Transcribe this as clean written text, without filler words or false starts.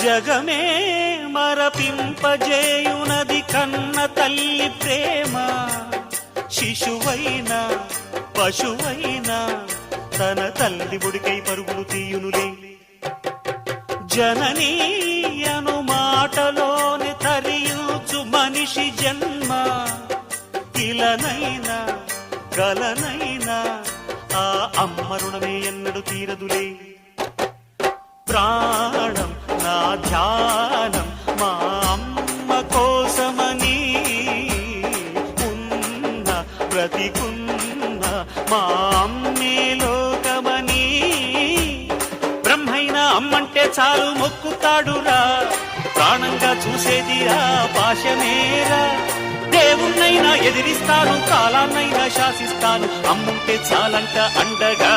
జగమే మరపింపజేయునది కన్న తల్లి ప్రేమ. శిశువైనా పశువైనా తన తల్లి ఒడికై పరుగులు తీయునులే. జననీ అను మాటలోని తరియుచు మనిషి జన్మ. ఇలనైనా గలనైనా ఆ అమ్మ రుణమే ఎన్నడు తీరదులే. ప్రాణం నా ధ్యానం మా అమ్మ కోసమని ఉన్న బ్రతికున్న మా అమ్మే లోకమని. బ్రహ్మైనా అమ్మంటే చాలు మొక్కుతాడురా, ప్రాణంగా చూసేది ఆ పాశమేరా. దేవుణ్ణైనా ఎదిరిస్తాను, కాలాన్నైనా శాసిస్తాను, అమ్ముంటే చాలంట అండగా.